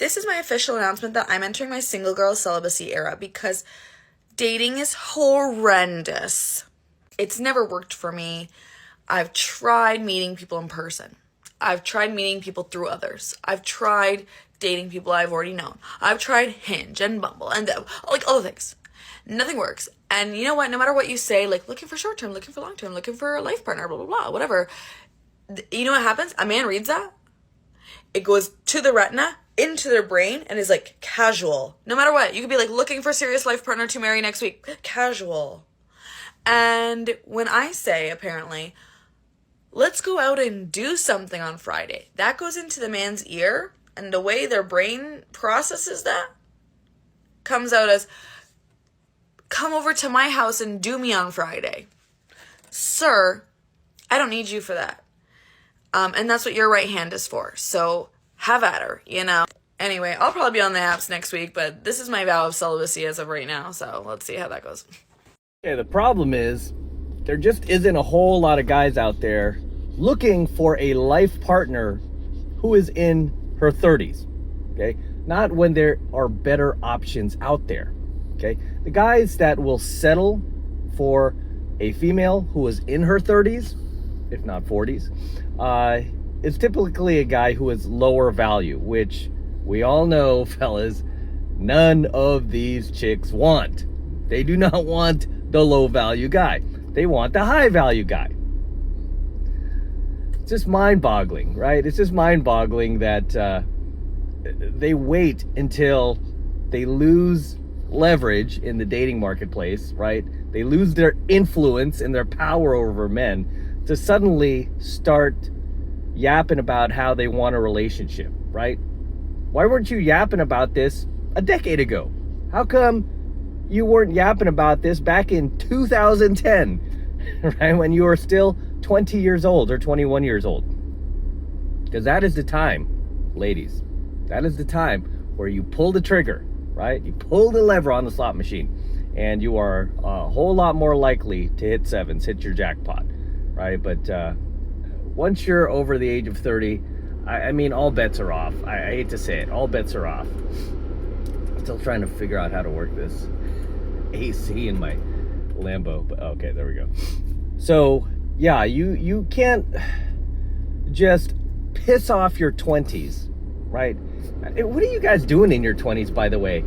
This is my official announcement that I'm entering my single girl celibacy era because dating is horrendous. It's never worked for me. I've tried meeting people in person. I've tried meeting people through others. I've tried dating people I've already known. I've tried Hinge and Bumble and like all the things. Nothing works. And you know what? No matter what you say, like looking for short term, looking for long term, looking for a life partner, blah, blah, blah, whatever. You know what happens? A man reads that. It goes to the retina, into their brain, and is like casual. No matter what. You could be like looking for a serious life partner to marry next week. Casual. And when I say, apparently, let's go out and do something on Friday, that goes into the man's ear, and the way their brain processes that comes out as, come over to my house and do me on Friday. Sir, I don't need you for that. And that's what your right hand is for. So have at her, you know. Anyway, I'll probably be on the apps next week, but this is my vow of celibacy as of right now. So let's see how that goes. Yeah, the problem is there just isn't a whole lot of guys out there looking for a life partner who is in her 30s, okay? Not when there are better options out there, okay? The guys that will settle for a female who is in her 30s, if not 40s, is typically a guy who is lower value, which we all know, fellas, none of these chicks want. They do not want the low value guy. They want the high value guy. It's just mind-boggling, right? It's just mind-boggling that they wait until they lose leverage in the dating marketplace, right? They lose their influence and their power over men to suddenly start yapping about how they want a relationship, right? Why weren't you yapping about this a decade ago? How come you weren't yapping about this back in 2010, right? When you were still 20 years old or 21 years old. Because that is the time, ladies, that is the time where you pull the trigger, right? You pull the lever on the slot machine and you are a whole lot more likely to hit sevens, hit your jackpot, right? But once you're over the age of 30, I mean, all bets are off. I hate to say it, all bets are off. Still trying to figure out how to work this AC in my Lambo, but okay, there we go. So yeah, you can't just piss off your 20s, right? What are you guys doing in your 20s, by the way?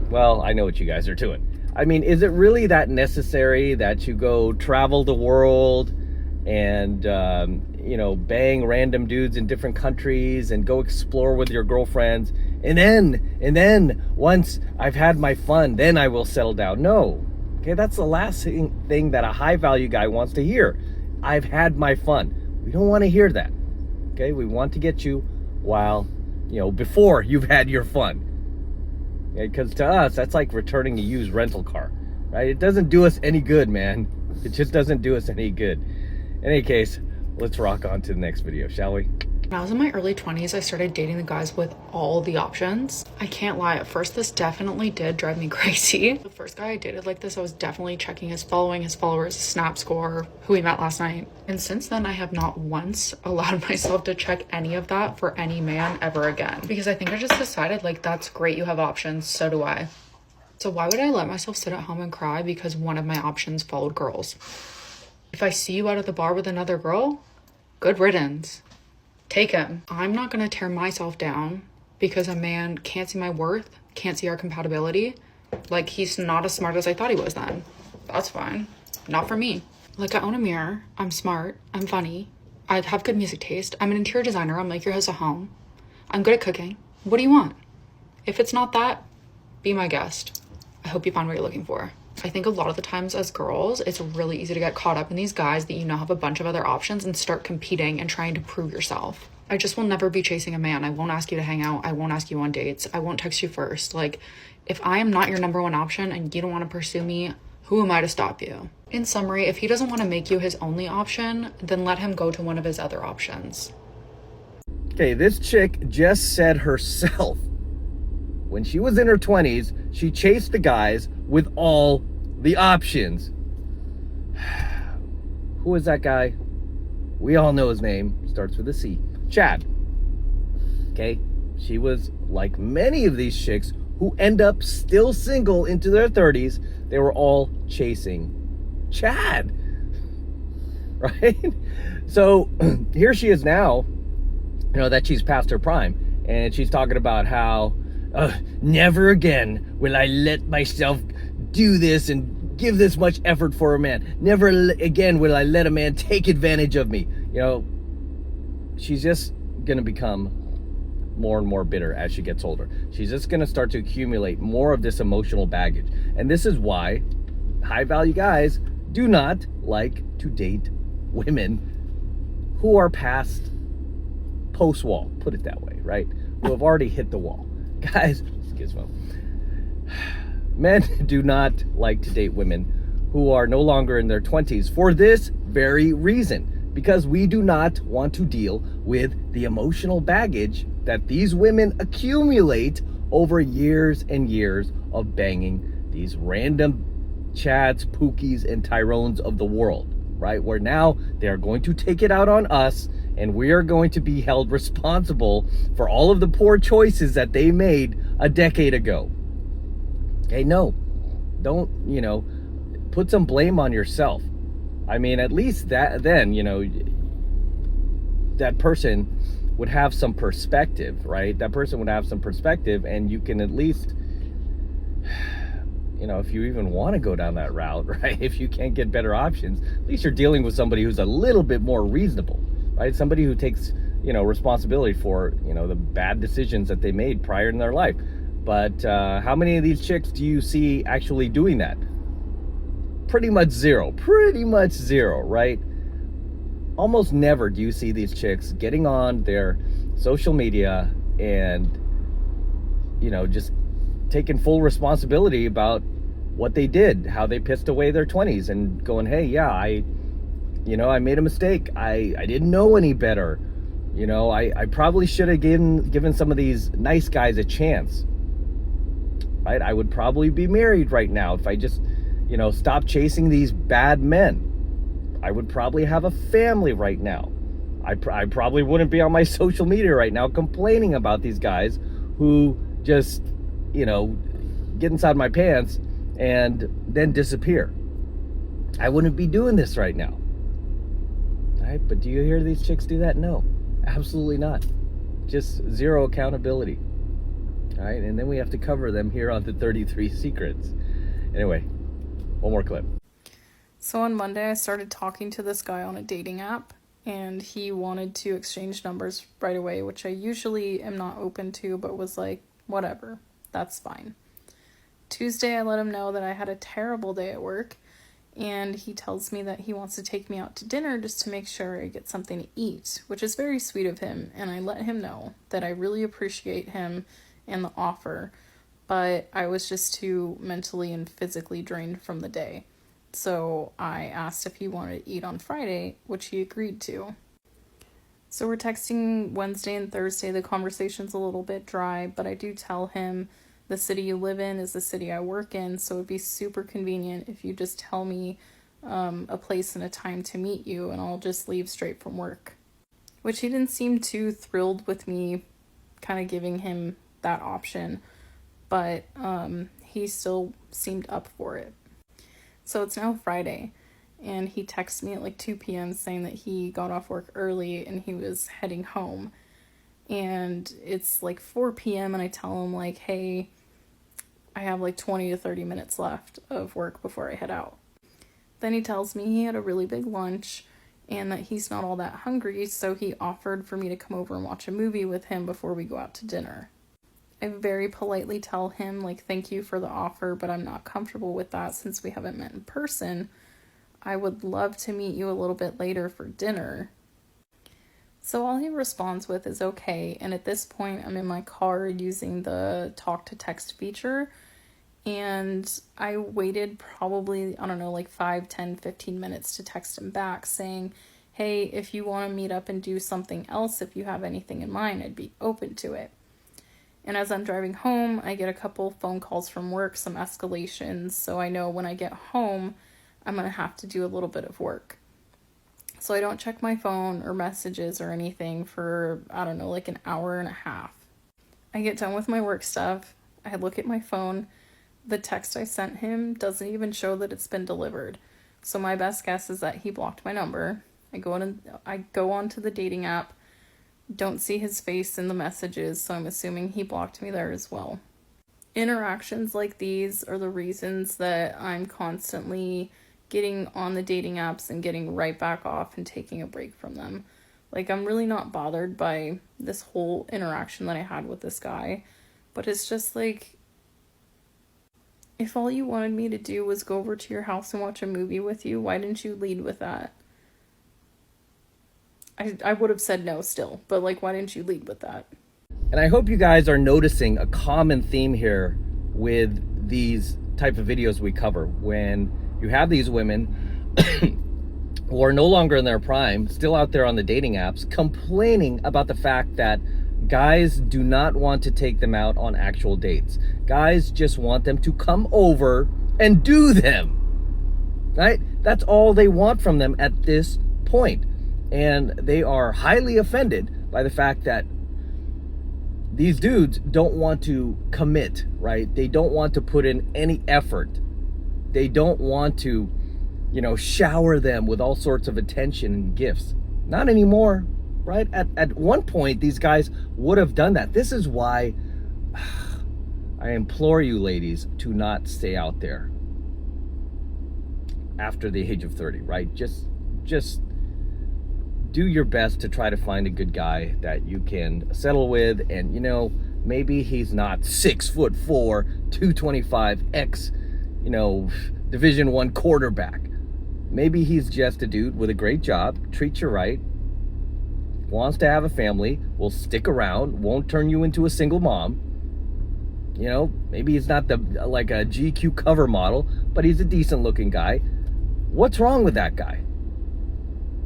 Well, I know what you guys are doing. I mean, is it really that necessary that you go travel the world and you know, bang random dudes in different countries and go explore with your girlfriends, and then once I've had my fun, then I will settle down? No. Okay, that's the last thing that a high value guy wants to hear. I've had my fun. We don't want to hear that. Okay, we want to get you while, you know, before you've had your fun. Because to us, that's like returning a used rental car, right? It doesn't do us any good, man. It just doesn't do us any good. In any case, let's rock on to the next video, shall we? When I was in my early 20s, I started dating the guys with all the options. I can't lie, at first this definitely did drive me crazy. The first guy I dated like this, I was definitely checking his following, his followers, snap score, who we met last night. And since then, I have not once allowed myself to check any of that for any man ever again. Because I think I just decided, like, that's great, you have options, so do I. So why would I let myself sit at home and cry because one of my options followed girls? If I see you out at the bar with another girl, good riddance. Take him. I'm not gonna tear myself down because a man can't see my worth, can't see our compatibility. Like, he's not as smart as I thought he was then. That's fine. Not for me. Like, I own a mirror. I'm smart. I'm funny. I have good music taste. I'm an interior designer. I'll make your house a home. I'm good at cooking. What do you want? If it's not that, be my guest. I hope you find what you're looking for. I think a lot of the times as girls, it's really easy to get caught up in these guys that you know have a bunch of other options and start competing and trying to prove yourself. I just will never be chasing a man. I won't ask you to hang out. I won't ask you on dates. I won't text you first. Like, if I am not your number one option and you don't want to pursue me, who am I to stop you? In summary, if he doesn't want to make you his only option, then let him go to one of his other options. Okay, this chick just said herself, when she was in her 20s, she chased the guys with all the options. Who is that guy? We all know his name. Starts with a C. Chad. Okay? she was like many of these chicks who end up still single into their 30s. They were all chasing Chad, right? So here she is now, that she's past her prime, and she's talking about how never again will I let myself do this and give this much effort for a man. Never again will I let a man take advantage of me. She's just gonna become more and more bitter as she gets older. She's just gonna start to accumulate more of this emotional baggage. And this is why high value guys do not like to date women who are past post-wall, put it that way, right? Who have already hit the wall. Guys, Gizmo. Men do not like to date women who are no longer in their 20s for this very reason. Because we do not want to deal with the emotional baggage that these women accumulate over years and years of banging these random Chads, Pookies, and Tyrones of the world, right? Where now they are going to take it out on us, and we are going to be held responsible for all of the poor choices that they made a decade ago. Okay, no, don't, put some blame on yourself. I mean, at least that person would have some perspective, right? That person would have some perspective, and you can at least, if you even want to go down that route, right? If you can't get better options, at least you're dealing with somebody who's a little bit more reasonable, right? Somebody who takes, responsibility for, the bad decisions that they made prior in their life. But how many of these chicks do you see actually doing that? Pretty much zero, right? Almost never do you see these chicks getting on their social media and, just taking full responsibility about what they did, how they pissed away their 20s, and going, hey, yeah, I made a mistake. I didn't know any better. I probably should have given some of these nice guys a chance, right? I would probably be married right now if I just, stop chasing these bad men. I would probably have a family right now. I probably wouldn't be on my social media right now complaining about these guys who just, get inside my pants and then disappear. I wouldn't be doing this right now. All right, but do you hear these chicks do that? No, absolutely not. Just zero accountability. All right, and then we have to cover them here on the 33 Secrets. Anyway, one more clip. So on Monday, I started talking to this guy on a dating app, and he wanted to exchange numbers right away, which I usually am not open to, but was like, whatever, that's fine. Tuesday, I let him know that I had a terrible day at work, and he tells me that he wants to take me out to dinner just to make sure I get something to eat, which is very sweet of him, and I let him know that I really appreciate him and the offer, but I was just too mentally and physically drained from the day. So I asked if he wanted to eat on Friday, which he agreed to. So we're texting Wednesday and Thursday. The conversation's a little bit dry, but I do tell him the city you live in is the city I work in, so it'd be super convenient if you just tell me a place and a time to meet you, and I'll just leave straight from work. Which he didn't seem too thrilled with me kind of giving him that option, but he still seemed up for it. So it's now Friday, and he texted me at like 2 p.m. saying that he got off work early and he was heading home. And it's like 4 p.m. and I tell him like, hey, I have like 20 to 30 minutes left of work before I head out. Then he tells me he had a really big lunch and that he's not all that hungry, so he offered for me to come over and watch a movie with him before we go out to dinner. I very politely tell him, like, thank you for the offer, but I'm not comfortable with that since we haven't met in person. I would love to meet you a little bit later for dinner. So all he responds with is okay, and at this point I'm in my car using the talk to text feature, and I waited probably, 5, 10, 15 minutes to text him back saying, hey, if you want to meet up and do something else, if you have anything in mind, I'd be open to it. And as I'm driving home, I get a couple phone calls from work, some escalations, so I know when I get home, I'm going to have to do a little bit of work. So I don't check my phone or messages or anything for, an hour and a half. I get done with my work stuff. I look at my phone. The text I sent him doesn't even show that it's been delivered. So my best guess is that he blocked my number. I go onto the dating app. Don't see his face in the messages, so I'm assuming he blocked me there as well. Interactions like these are the reasons that I'm constantly getting on the dating apps and getting right back off and taking a break from them. Like, I'm really not bothered by this whole interaction that I had with this guy, but it's just like, if all you wanted me to do was go over to your house and watch a movie with you, why didn't you lead with that? I would have said no still, but like, why didn't you lead with that? And I hope you guys are noticing a common theme here with these type of videos we cover. When you have these women who are no longer in their prime, still out there on the dating apps, complaining about the fact that guys do not want to take them out on actual dates. Guys just want them to come over and do them, right? That's all they want from them at this point. And they are highly offended by the fact that these dudes don't want to commit, right? They don't want to put in any effort. They don't want to, shower them with all sorts of attention and gifts. Not anymore, right? At one point, these guys would have done that. This is why I implore you, ladies, to not stay out there after the age of 30, right? Just do your best to try to find a good guy that you can settle with. And, maybe he's not 6'4", 225, Division I quarterback. Maybe he's just a dude with a great job, treats you right, wants to have a family, will stick around, won't turn you into a single mom. Maybe he's not like a GQ cover model, but he's a decent looking guy. What's wrong with that guy?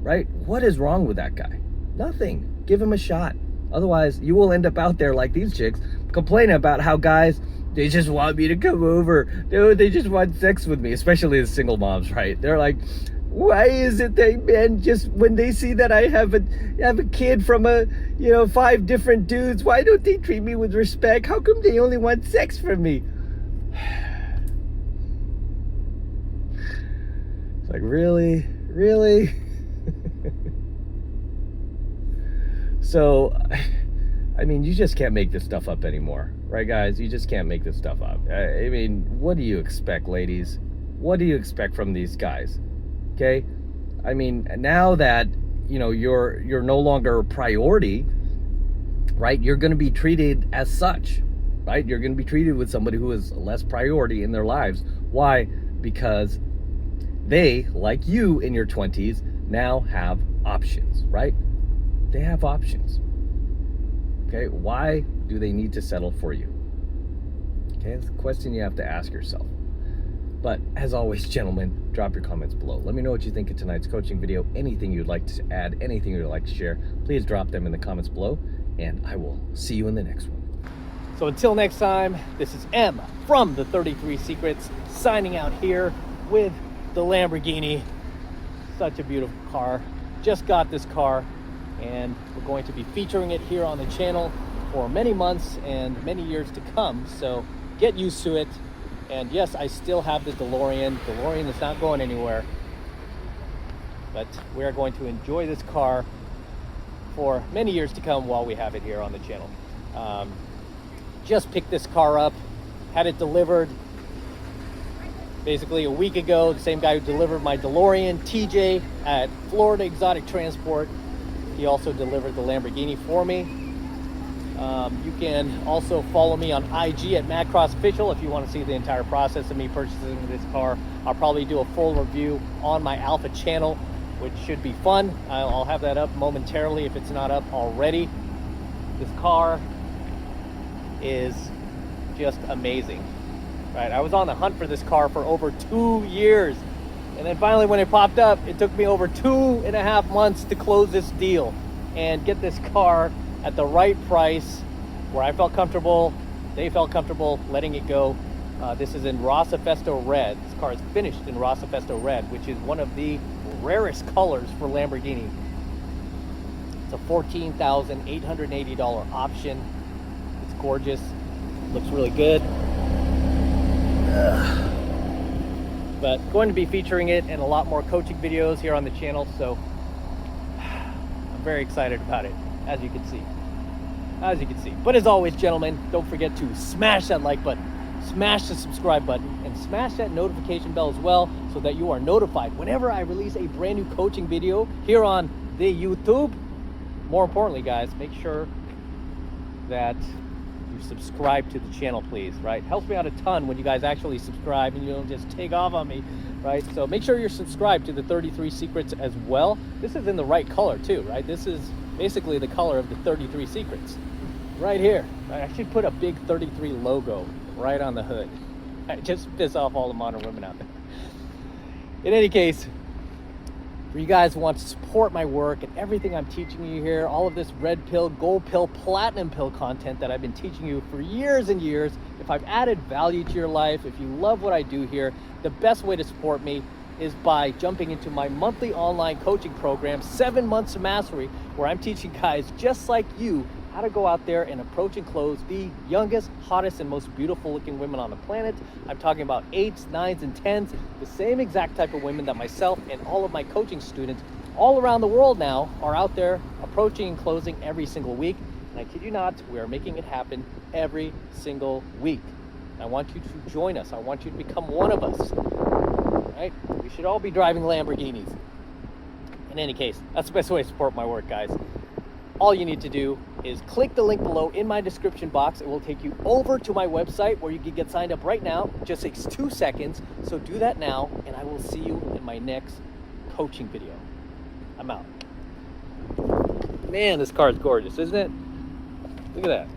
Right? What is wrong with that guy? Nothing. Give him a shot. Otherwise, you will end up out there like these chicks complaining about how guys, they just want me to come over. They just want sex with me, especially the single moms, right? They're like, why is it that men just, when they see that I have a kid from 5 different dudes, why don't they treat me with respect? How come they only want sex from me? It's like, really? Really? So, you just can't make this stuff up anymore, right, guys? You just can't make this stuff up. What do you expect, ladies? What do you expect from these guys? Okay? Now that, you're no longer a priority, right? You're going to be treated as such, right? You're going to be treated with somebody who is less priority in their lives. Why? Because they, like you in your 20s, now have options, right? They have options. Okay, why do they need to settle for you? Okay, it's a question you have to ask yourself. But as always, gentlemen, drop your comments below. Let me know what you think of tonight's coaching video. Anything you'd like to add, anything you'd like to share, please drop them in the comments below, and I will see you in the next one. So until next time, this is M from the 33 Secrets, signing out here with the Lamborghini. Such a beautiful car. Just got this car, and we're going to be featuring it here on the channel for many months and many years to come. So get used to it. And yes, I still have the DeLorean. DeLorean is not going anywhere. But we are going to enjoy this car for many years to come while we have it here on the channel. Just picked this car up, had it delivered basically a week ago. The same guy who delivered my DeLorean, TJ, at Florida Exotic Transport. He also delivered the Lamborghini for me. You can also follow me on IG at MadCrossOfficial if you want to see the entire process of me purchasing this car. I'll probably do a full review on my Alpha channel, which should be fun. I'll have that up momentarily if it's not up already. This car is just amazing. Right? I was on the hunt for this car for over 2 years. And then finally when it popped up, it took me over 2.5 months to close this deal and get this car at the right price where I felt comfortable, they felt comfortable letting it go. This is in Rossafesto Red. This car is finished in Rossafesto Red, which is one of the rarest colors for Lamborghini. It's a $14,880 option. It's gorgeous. Looks really good. But going to be featuring it in a lot more coaching videos here on the channel, so I'm very excited about it, as you can see. But as always, gentlemen, don't forget to smash that like button, smash the subscribe button, and smash that notification bell as well, so that you are notified whenever I release a brand new coaching video here on the YouTube. More importantly, guys, make sure that you subscribe to the channel, please, right? Helps me out a ton when you guys actually subscribe and you don't just take off on me, right? So make sure you're subscribed to the 33 Secrets as well. This is in the right color too, right? This is basically the color of the 33 Secrets right here. I should put a big 33 logo right on the hood. Just piss off all the modern women out there. In any case, for you guys who want to support my work and everything I'm teaching you here, all of this red pill, gold pill, platinum pill content that I've been teaching you for years and years, if I've added value to your life, if you love what I do here, the best way to support me is by jumping into my monthly online coaching program, 7 Months of Mastery, where I'm teaching guys just like you how to go out there and approach and close the youngest, hottest, and most beautiful looking women on the planet. I'm talking about 8s, 9s, and 10s, the same exact type of women that myself and all of my coaching students all around the world now are out there approaching and closing every single week. And I kid you not, we are making it happen every single week. I want you to join us. I want you to become one of us, right? We should all be driving Lamborghinis. In any case, that's the best way to support my work, guys. All you need to do is click the link below in my description box. It will take you over to my website where you can get signed up right now. It just takes 2 seconds. So do that now, and I will see you in my next coaching video. I'm out. Man, this car is gorgeous, isn't it? Look at that.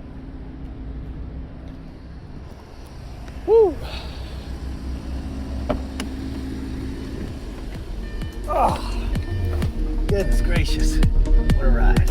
Woo! Oh, goodness gracious. What a ride.